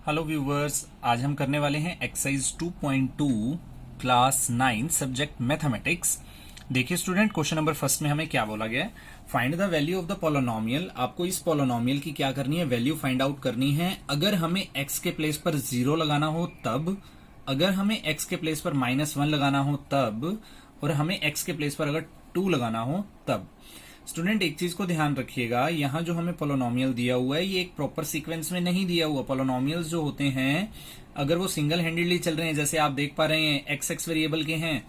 Hello viewers, आज हम करने वाले हैं एक्सरसाइज 2.2 क्लास 9 सब्जेक्ट मैथमेटिक्स। देखिए स्टूडेंट, क्वेश्चन नंबर फर्स्ट में हमें क्या बोला गया है। Find the value of the polynomial. आपको इस पोलोनोमियल की क्या करनी है, वैल्यू फाइंड आउट करनी है। अगर हमें एक्स के प्लेस पर 0 लगाना हो तब, अगर हमें एक्स के प्लेस पर -1 लगाना हो तब, और हमें एक्स के प्लेस पर अगर 2 लगाना हो तब। स्टूडेंट एक चीज को ध्यान रखिएगा, यहाँ जो हमें पोलोनोमियल दिया हुआ है ये एक प्रॉपर सीक्वेंस में नहीं दिया हुआ। पोलोनोमियल्स जो होते हैं अगर वो सिंगल हैंडेडली चल रहे हैं, जैसे आप देख पा रहे हैं एक्स वेरिएबल के हैं,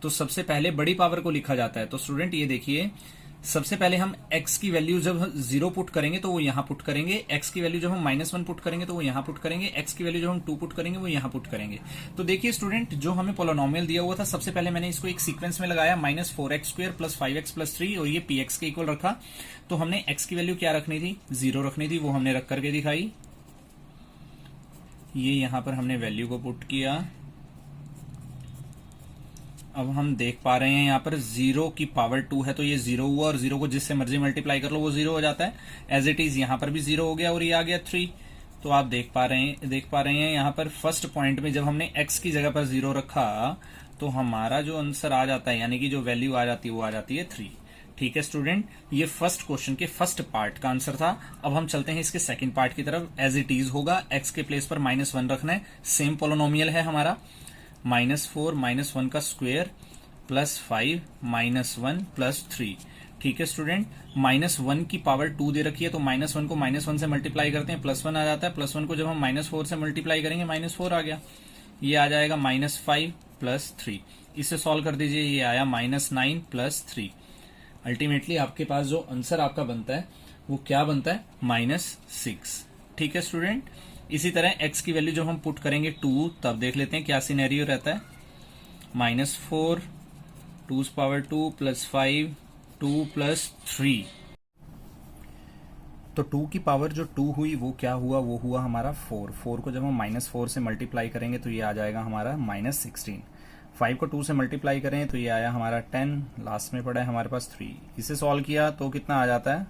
तो सबसे पहले बड़ी पावर को लिखा जाता है। तो स्टूडेंट ये देखिए, सबसे पहले हम x की वैल्यू जब 0 पुट करेंगे तो वो यहां पुट करेंगे, x की वैल्यू जब हम -1 पुट करेंगे तो वो यहां पुट करेंगे, x की वैल्यू जब हम 2 पुट करेंगे वो यहां पुट करेंगे। तो देखिए स्टूडेंट, जो हमें पोलोनोमियल दिया हुआ था सबसे पहले मैंने इसको एक सीक्वेंस में लगाया, -4x² + 5x + 3 और ये px के इक्वल रखा। तो हमने x की वैल्यू क्या रखनी थी, 0 रखनी थी, वो हमने रख करके दिखाई। ये यहां पर हमने वैल्यू को पुट किया। अब हम देख पा रहे हैं यहाँ पर 0 की पावर 2 है तो ये 0 हुआ, और 0 को जिससे मर्जी मल्टीप्लाई कर लो वो 0 हो जाता है। एज इट इज यहाँ पर भी 0 हो गया और ये आ गया 3। तो आप देख पा रहे हैं यहाँ पर फर्स्ट पॉइंट में जब हमने x की जगह पर 0 रखा तो हमारा जो आंसर आ जाता है, यानी कि जो वैल्यू आ जाती है वो आ जाती है 3। ठीक है स्टूडेंट, ये फर्स्ट क्वेश्चन के फर्स्ट पार्ट का आंसर था। अब हम चलते हैं इसके सेकंड पार्ट की तरफ। एज इट इज होगा, x के प्लेस पर -1 रखना है, सेम पोलोनोमियल है हमारा, -4 -1 का स्क्वायर +5 -1 +3। ठीक है स्टूडेंट, -1 की पावर 2 दे रखी है तो -1 को -1 से मल्टीप्लाई करते हैं, +1 आ जाता है। +1 को जब हम -4 से मल्टीप्लाई करेंगे, -4 आ गया, ये आ जाएगा -5 +3। इसे सॉल्व कर दीजिए, ये आया -9 +3। अल्टीमेटली आपके पास जो आंसर आपका बनता है वो क्या बनता है, -6। ठीक है स्टूडेंट, इसी तरह x की वैल्यू जब हम पुट करेंगे 2, तब देख लेते हैं क्या सिनेरियो रहता है। -4 2 + 5 2 + 3। तो 2 की पावर जो 2 हुई वो क्या हुआ, वो हुआ हमारा 4। 4 को जब हम -4 से मल्टीप्लाई करेंगे तो ये आ जाएगा हमारा -16। 5 को 2 से मल्टीप्लाई करें तो ये आया हमारा 10। लास्ट में पड़ा है हमारे पास 3। इसे सॉल्व किया तो कितना आ जाता है,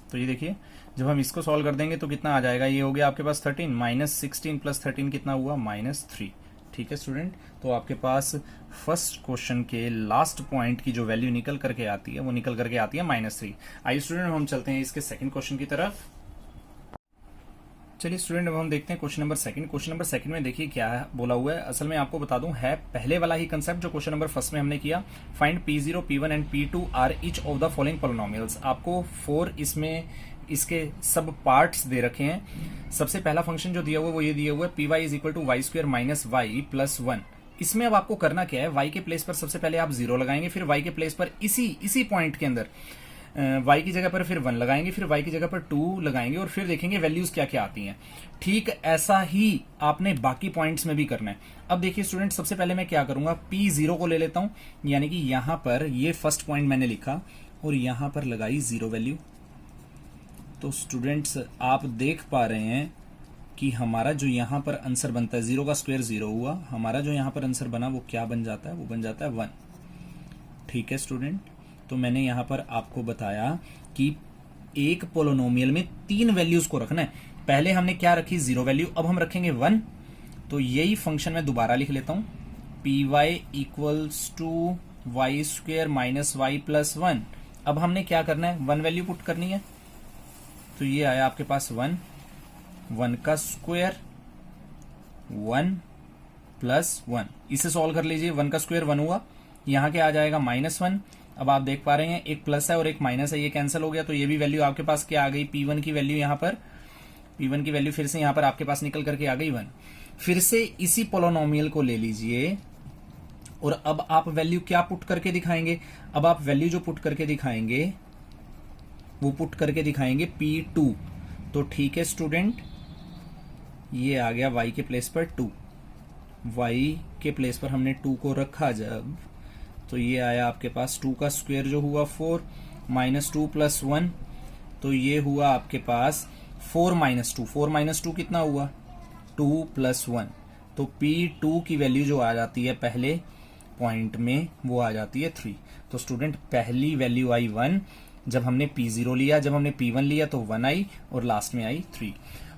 तो ये देखिए जब हम इसको सॉल्व कर देंगे तो कितना आ जाएगा, ये हो गया आपके पास 13। -16 + 13 कितना हुआ, -3। ठीक है स्टूडेंट, तो आपके पास फर्स्ट क्वेश्चन के लास्ट पॉइंट की जो वैल्यू निकल करके आती है वो निकल करके आती है -3। आइए स्टूडेंट, हम चलते हैं इसके सेकंड क्वेश्चन की तरफ। चलिए स्टूडेंट, अब हम देखते हैं question number second. Question number second में देखिए क्या बोला हुआ है। असल में आपको बता दूं, है पहले वाला ही कंसेप्ट जो क्वेश्चन नंबर फर्स्ट में हमने किया। Find P0 P1 and P2 are each of the following polynomials. आपको 4 इसमें इसके सब पार्ट्स दे रखे हैं। सबसे पहला फंक्शन जो दिया हुआ है वो ये दिया हुआ है, py = y² - y + 1। इसमें अब आपको करना क्या है, y के प्लेस पर सबसे पहले आप 0 लगाएंगे, फिर y के प्लेस पर इसी पॉइंट के अंदर y की जगह पर फिर 1 लगाएंगे, फिर y की जगह पर 2 लगाएंगे, और फिर देखेंगे वैल्यूज क्या क्या आती हैं। ठीक ऐसा ही आपने बाकी पॉइंट्स में भी करना है। अब देखिए स्टूडेंट, सबसे पहले मैं क्या करूंगा, P0 को ले लेता हूं, यानी कि यहां पर ये फर्स्ट पॉइंट मैंने लिखा और यहां पर लगाई 0 वैल्यू। तो स्टूडेंट्स आप देख पा रहे हैं कि हमारा जो यहाँ पर आंसर बनता है, 0 का स्क्वायर 0 हुआ, हमारा जो यहाँ पर आंसर बना वो क्या बन जाता है, वो बन जाता है 1। ठीक है स्टूडेंट, तो मैंने यहाँ पर आपको बताया कि एक पोलोनोमियल में 3 वैल्यूज को रखना है। पहले हमने क्या रखी, 0 वैल्यू, अब हम रखेंगे 1। तो यही फंक्शन मैं दोबारा लिख लेता हूं, py = y² - y + 1। अब हमने क्या करना है, 1 वैल्यू पुट करनी है। तो ये आया आपके पास 1 का स्क्वायर 1 + 1। इसे सॉल्व कर लीजिए, 1 का स्क्वायर 1 हुआ, यहां के आ जाएगा -1। अब आप देख पा रहे हैं एक प्लस है और एक माइनस है, ये कैंसिल हो गया। तो ये भी वैल्यू आपके पास क्या आ गई, P1 की वैल्यू यहाँ पर, P1 की वैल्यू फिर से यहाँ पर आपके पास निकल करके आ गई 1। फिर से इसी पोलोनोमियल को ले लीजिए और अब आप वैल्यू क्या पुट करके दिखाएंगे, अब आप वैल्यू जो पुट करके दिखाएंगे वो पुट करके दिखाएंगे P2। तो ठीक है स्टूडेंट, ये आ गया y के प्लेस पर 2, y के प्लेस पर हमने 2 को रखा जब, तो ये आया आपके पास 2 का स्क्वायर जो हुआ 4 -2 + 1। तो ये हुआ आपके पास 4 - 2। 4 - 2 कितना हुआ, 2 + 1। तो P2 की वैल्यू जो आ जाती है पहले पॉइंट में वो आ जाती है 3। तो स्टूडेंट पहली वैल्यू आई 1, जब हमने P0 लिया, जब हमने P1 लिया तो 1 आई और लास्ट में आई 3।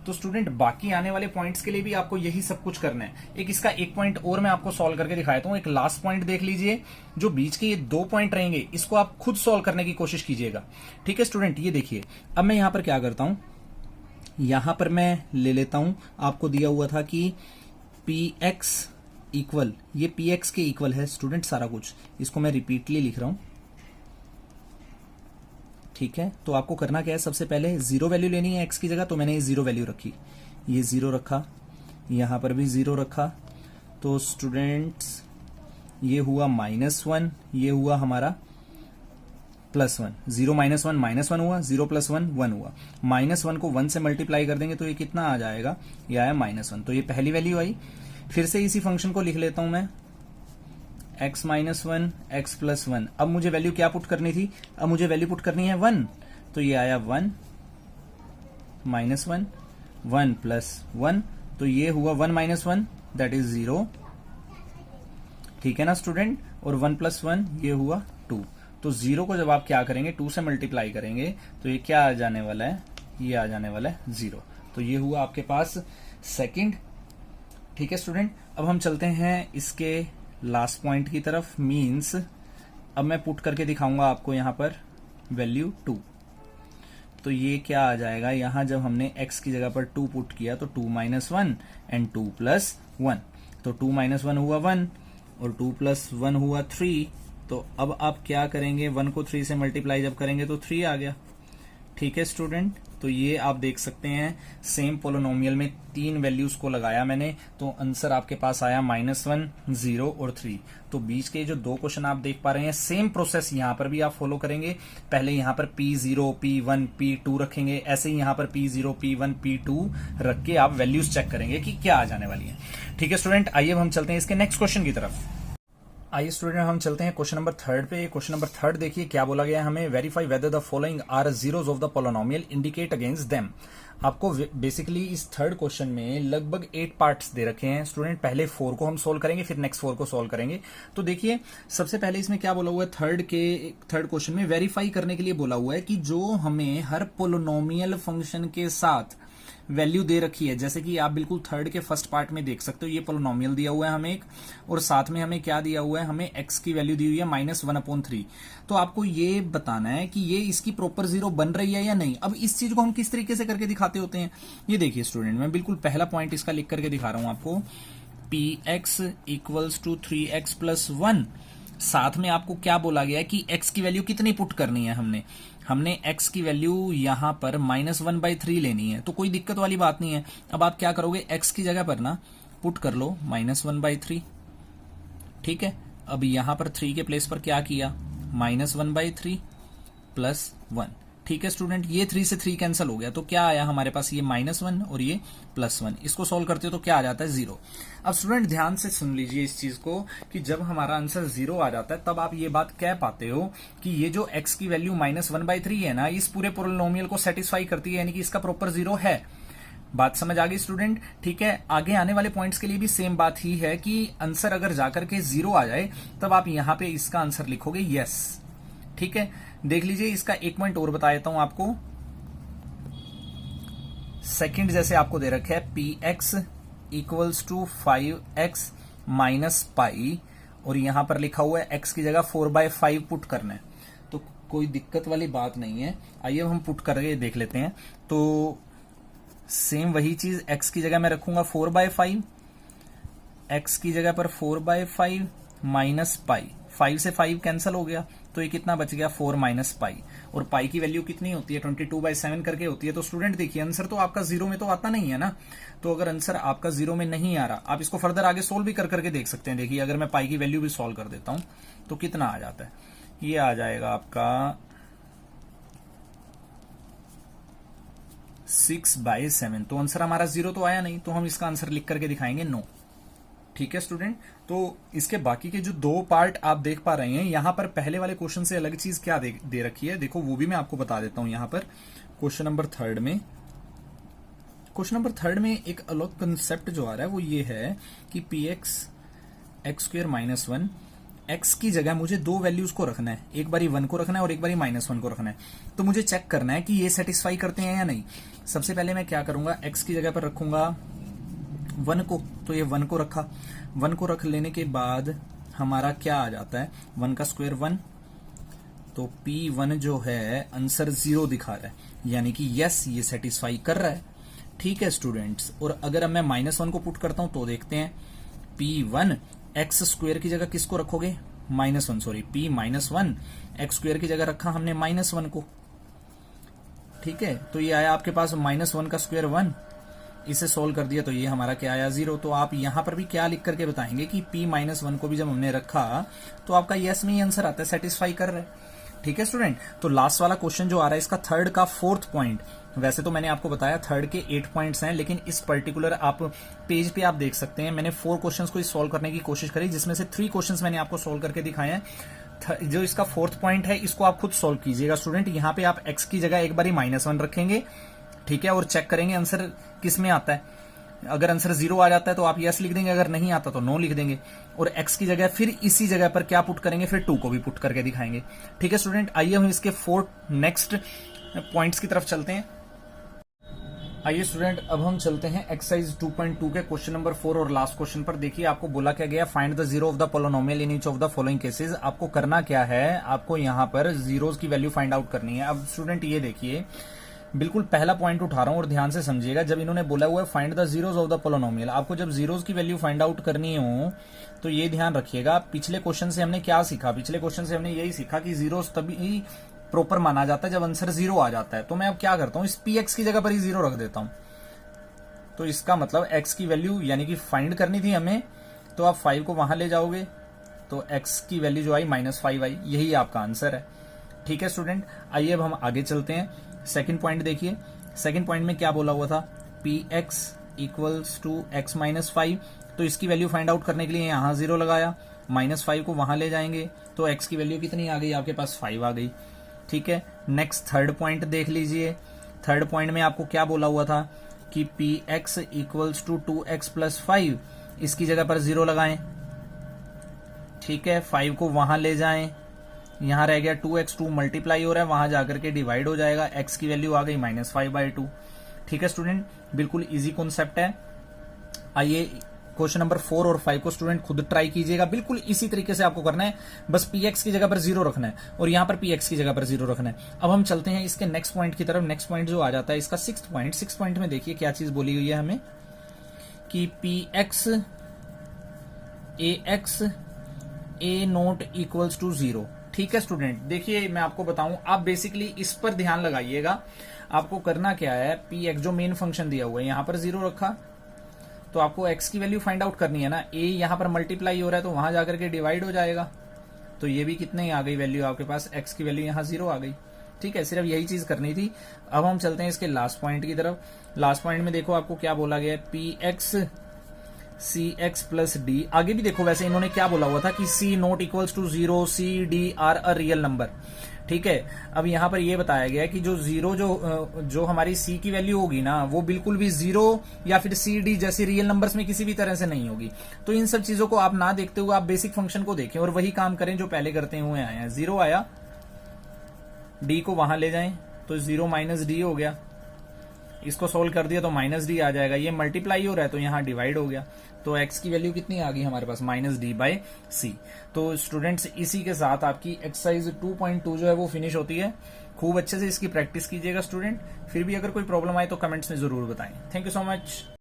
तो स्टूडेंट बाकी आने वाले पॉइंट्स के लिए भी आपको यही सब कुछ करना है। इसका एक पॉइंट और मैं आपको सॉल्व करके दिखाता हूं। एक लास्ट पॉइंट देख लीजिए, जो बीच के ये 2 पॉइंट रहेंगे इसको आप खुद सॉल्व करने की कोशिश कीजिएगा। ठीक है स्टूडेंट, ये देखिए अब मैं यहां पर क्या करता हूं, यहां पर मैं ले लेता हूं, आपको दिया हुआ था कि px इक्वल, ये px के इक्वल है स्टूडेंट सारा कुछ, इसको मैं रिपीटली लिख रहा हूं। ठीक है, तो आपको करना क्या है, सबसे पहले जीरो वैल्यू लेनी है x की जगह, तो मैंने ये जीरो वैल्यू रखी, ये जीरो रखा, यहां पर भी जीरो रखा। तो स्टूडेंट्स ये हुआ -1, ये हुआ हमारा +1, 0 -1 -1 हुआ, 0 + 1 1 हुआ। -1 को 1 से मल्टीप्लाई कर देंगे तो ये कितना आ जाएगा, ये आया -1। तो ये पहली वैल्यू आई। फिर से इसी फंक्शन को लिख लेता हूं मैं, x - 1 x + 1। अब मुझे वैल्यू क्या पुट करनी थी, अब मुझे वैल्यू पुट करनी है 1, तो ये आया 1 -1 1 + 1, तो ये हुआ 1 - 1 दैट इज 0। ठीक है ना स्टूडेंट, और 1 + 1 ये हुआ 2। तो 0 को जब आप क्या करेंगे 2 से मल्टीप्लाई करेंगे तो ये क्या आ जाने वाला है, ये आ जाने वाला है 0। तो ये हुआ आपके पास सेकंड। ठीक है स्टूडेंट, अब हम चलते हैं इसके लास्ट पॉइंट की तरफ। मींस अब मैं पुट करके दिखाऊंगा आपको यहां पर वैल्यू 2। तो ये क्या आ जाएगा, यहां जब हमने x की जगह पर 2 पुट किया तो 2 - 1 एंड 2 + 1, तो 2 - 1 हुआ 1 और 2 + 1 हुआ 3। तो अब आप क्या करेंगे, 1 को 3 से मल्टीप्लाई जब करेंगे तो 3 आ गया। ठीक है स्टूडेंट, तो ये आप देख सकते हैं सेम पोलिनोमियल में 3 वैल्यूज को लगाया मैंने, तो आंसर आपके पास आया -1 0 और 3। तो बीच के जो 2 क्वेश्चन आप देख पा रहे हैं, सेम प्रोसेस यहां पर भी आप फॉलो करेंगे। पहले यहां पर P0 P1 P2 रखेंगे, ऐसे ही यहां पर P0 P1 P2 रख के आप वैल्यूज चेक करेंगे कि क्या आ जाने वाली है। ठीक है स्टूडेंट, आइए अब हम चलते हैं इसके नेक्स्ट क्वेश्चन की तरफ। आइए स्टूडेंट, हम चलते हैं क्वेश्चन नंबर 3 पे। क्वेश्चन नंबर 3 देखिए क्या बोला गया है हमें, verify whether the following are zeroes of the polynomial, indicate against them. आपको बेसिकली इस थर्ड क्वेश्चन में लगभग 8 पार्ट्स दे रखे हैं स्टूडेंट। पहले 4 को हम सोल्व करेंगे, फिर नेक्स्ट 4 को सोल्व करेंगे। तो देखिए सबसे पहले इसमें क्या बोला हुआ है, थर्ड क्वेश्चन में वेरीफाई करने के लिए बोला हुआ है कि जो हमें हर पोलिनोमियल फंक्शन के साथ वैल्यू दे रखी है, जैसे कि आप बिल्कुल थर्ड के फर्स्ट पार्ट में देख सकते हो, ये पोलिनोमियल दिया हुआ है हमें एक, और साथ में हमें क्या दिया हुआ है, हमें x की वैल्यू दी हुई है -1/3। तो आपको ये बताना है कि ये इसकी प्रॉपर जीरो बन रही है या नहीं। अब इस चीज को हम किस तरीके से करके दिखाते होते हैं, ये देखिए स्टूडेंट, मैं बिल्कुल पहला पॉइंट इसका लिख करके दिखा रहा हूं आपको। px = 3x + 1, साथ में आपको क्या बोला गया है कि x की वैल्यू कितनी पुट करनी है, हमने x की वैल्यू यहां पर -1/3 लेनी है, तो कोई दिक्कत वाली बात नहीं है। अब आप क्या करोगे, x की जगह पर ना पुट कर लो -1/3। ठीक है, अब यहां पर 3 के प्लेस पर क्या किया, -1/3 + 1। ठीक है स्टूडेंट, ये 3 से 3 कैंसिल हो गया, तो क्या आया हमारे पास, ये -1 और ये +1। इसको सोल्व करते हो तो क्या आ जाता है, 0। अब स्टूडेंट ध्यान से सुन लीजिए इस चीज को कि जब हमारा आंसर 0 आ जाता है तब आप ये बात कह पाते हो कि ये जो x की वैल्यू -1/3 है ना, इस पूरे पोलिनोमियल को सेटिस्फाई करती है, यानी कि इसका प्रॉपर 0 है। बात समझ आ गई स्टूडेंट। ठीक है, आगे आने वाले पॉइंट्स के लिए भी सेम बात ही है कि आंसर अगर जाकर के 0 आ जाए तब आप यहां पे इसका आंसर लिखोगे यस। ठीक है, देख लीजिए इसका एक पॉइंट और बता देता हूं आपको। सेकंड जैसे आपको दे रखा है px = 5x - π, और यहां पर लिखा हुआ है x की जगह 4/5 पुट करना है, तो कोई दिक्कत वाली बात नहीं है। आइए हम पुट करके देख लेते हैं। तो सेम वही चीज, x की जगह मैं रखूंगा 4/5, x की जगह पर 4/5 - π, 5 से 5 कैंसिल हो गया, तो ये कितना बच गया, 4 - π, और पाई की वैल्यू कितनी होती है, 22/7 करके होती है। तो स्टूडेंट देखिए आंसर तो आपका 0 में तो आता नहीं है ना, तो अगर आंसर आपका 0 में नहीं आ रहा, आप इसको फर्दर आगे सोल्व भी कर करके देख सकते हैं। देखिए अगर मैं पाई की वैल्यू भी सोल्व कर देता हूं तो कितना आ जाता है, ये आ जाएगा आपका 6/7। तो आंसर हमारा 0 तो आया नहीं, तो हम इसका आंसर लिख करके दिखाएंगे नो। ठीक है स्टूडेंट, तो इसके बाकी के जो 2 पार्ट आप देख पा रहे हैं, यहां पर पहले वाले क्वेश्चन से अलग चीज क्या दे रखी है, देखो वो भी मैं आपको बता देता हूं। यहां पर क्वेश्चन नंबर 3 में एक अलग कंसेप्ट जो आ रहा है वो ये है कि px (x² - 1) x की जगह मुझे दो वैल्यूज को रखना है, एक बारी 1 को रखना है और एक बारी -1 को रखना है। तो मुझे चेक करना है कि ये सेटिस्फाई करते हैं या नहीं। सबसे पहले मैं क्या करूंगा, x की जगह पर रखूंगा 1 को, तो ये 1 को रखा। 1 को रख लेने के बाद हमारा क्या आ जाता है, 1 का स्क्वायर 1, तो P1 जो है आंसर 0 दिखा रहा है, यानी कि यस ये सेटिस्फाई कर रहा है। ठीक है स्टूडेंट्स, और अगर अब मैं -1 को पुट करता हूं तो देखते हैं, P1 x स्क्वायर की जगह किसको रखोगे, -1, सॉरी P-1 x स्क्वायर की जगह रखा हमने -1 को। ठीक है, तो ये आया आपके पास -1 का स्क्वायर 1, इसे सोल्व कर दिया तो ये हमारा क्या आया 0। तो आप यहां पर भी क्या लिख करके बताएंगे कि P-1 को भी जब हमने रखा तो आपका यस में ही आंसर आता है, सेटिस्फाई कर रहा है। ठीक है स्टूडेंट, तो लास्ट वाला क्वेश्चन जो आ रहा है इसका थर्ड का 4th पॉइंट, वैसे तो मैंने आपको बताया थर्ड के 8 पॉइंट्स हैं, लेकिन इस पर्टिकुलर आप पेज पे आप देख सकते हैं मैंने 4 क्वेश्चंस को सॉल्व करने की कोशिश करी, जिसमें से 3 क्वेश्चंस मैंने आपको सॉल्व करके दिखाए हैं। जो इसका 4th पॉइंट है इसको आप खुद सॉल्व कीजिएगा स्टूडेंट। यहाँ पे आप x की जगह एक बारी -1 रखेंगे, ठीक है, और चेक करेंगे आंसर किस में आता है। अगर आंसर 0 आ जाता है तो आप यस लिख देंगे, अगर नहीं आता तो नो लिख देंगे, और x की जगह फिर इसी जगह पर क्या पुट करेंगे, फिर 2 को भी पुट करके दिखाएंगे। ठीक है स्टूडेंट, आइए हम इसके 4 नेक्स्ट पॉइंट्स की तरफ चलते हैं। आइए स्टूडेंट, अब हम चलते हैं एक्सरसाइज 2.2 के क्वेश्चन नंबर 4 और लास्ट क्वेश्चन पर। देखिए आपको बोला क्या गया, find the zero of the polynomial in each of the following cases. आपको करना क्या है, आपको यहां पर जीरोस की वैल्यू फाइंड आउट करनी है। अब स्टूडेंट ये देखिए, बिल्कुल पहला पॉइंट उठा रहा हूं और ध्यान से समझिएगा। जब इन्होंने बोला हुआ है find the zeros of the polynomial, आपको जब जीरोस की वैल्यू फाइंड आउट करनी हो तो ये ध्यान रखिएगा, पिछले क्वेश्चन से हमने क्या सीखा, पिछले क्वेश्चन से हमने यही सीखा कि जीरोस तभी प्रॉपर माना जाता है जब आंसर 0 आ जाता है। तो मैं अब क्या करता हूं, इस px की जगह पर ही 0 रख देता हूं। तो इसका मतलब x की वैल्यू यानी कि फाइंड करनी थी हमें, तो आप 5 को वहां ले जाओगे तो x की वैल्यू जो आई -5 आई, यही आपका आंसर है। ठीक है स्टूडेंट, आइए अब हम आगे चलते हैं। सेकंड पॉइंट देखिए, सेकंड पॉइंट में क्या बोला हुआ था, px इक्वल्स टू x -5, तो इसकी वैल्यू फाइंड आउट करने के लिए यहां 0 लगाया, -5 को वहां ले जाएंगे तो x की वैल्यू कितनी आ गई, आपके पास 5 आ गई। ठीक है, नेक्स्ट थर्ड पॉइंट देख लीजिए। थर्ड पॉइंट में आपको क्या बोला हुआ था कि px इक्वल्स टू 2x + 5, इसकी जगह पर 0 लगाएं। ठीक है, 5 को वहां ले जाएं, यहां रह गया 2x, 2 मल्टीप्लाई हो रहा है, वहां जाकर के डिवाइड हो जाएगा, x की वैल्यू आ गई -5/2। ठीक है स्टूडेंट, बिल्कुल इजी कॉन्सेप्ट है। आइए क्वेश्चन नंबर 4 और 5 को स्टूडेंट खुद ट्राई कीजिएगा, बिल्कुल इसी तरीके से आपको करना है, बस px की जगह पर 0 रखना है और यहां पर px की जगह पर 0 रखना है। अब हम चलते हैं इसके नेक्स्ट पॉइंट की तरफ। नेक्स्ट पॉइंट जो आ जाता है इसका 6th पॉइंट। 6th पॉइंट में देखिए क्या चीज बोली हुई है हमें कि px ax a not equals to 0। ठीक है स्टूडेंट, देखिए मैं आपको बताऊं, आप बेसिकली इस पर ध्यान लगाइएगा। आपको करना क्या है, px जो मेन फंक्शन दिया हुआ है यहां पर 0 रखा, तो आपको x की वैल्यू फाइंड आउट करनी है ना, a यहां पर मल्टीप्लाई हो रहा है तो वहां जाकर के डिवाइड हो जाएगा, तो ये भी कितने आ गई वैल्यू आपके पास, x की वैल्यू यहां 0 आ गई। ठीक है, सिर्फ यही चीज करनी थी। अब हम चलते हैं इसके लास्ट पॉइंट की तरफ। लास्ट पॉइंट में देखो आपको क्या बोला गया है, px cx + d। आगे भी देखो, वैसे इन्होंने क्या बोला हुआ था कि c not equals to 0, c d are a real number. ठीक है, अब यहां पर यह बताया गया कि जो 0 जो हमारी c की वैल्यू होगी ना, वो बिल्कुल भी 0 या फिर c d जैसे रियल नंबर्स में किसी भी तरह से नहीं होगी। तो इन सब चीजों को आप ना देखते हुए आप बेसिक फंक्शन को देखें और वही काम करें जो पहले करते हुए आए हैं। 0 आया, d को वहां ले जाएं तो 0 - d हो गया, इसको सोल्व कर दिया तो -d आ जाएगा, ये मल्टीप्लाई हो रहा है तो यहां डिवाइड हो गया, तो x की वैल्यू कितनी आ गई हमारे पास, -d/c। तो स्टूडेंट्स इसी के साथ आपकी एक्सरसाइज 2.2 जो है वो फिनिश होती है। खूब अच्छे से इसकी प्रैक्टिस कीजिएगा स्टूडेंट। फिर भी अगर कोई प्रॉब्लम आए तो कमेंट्स में जरूर बताएं। Thank you so much.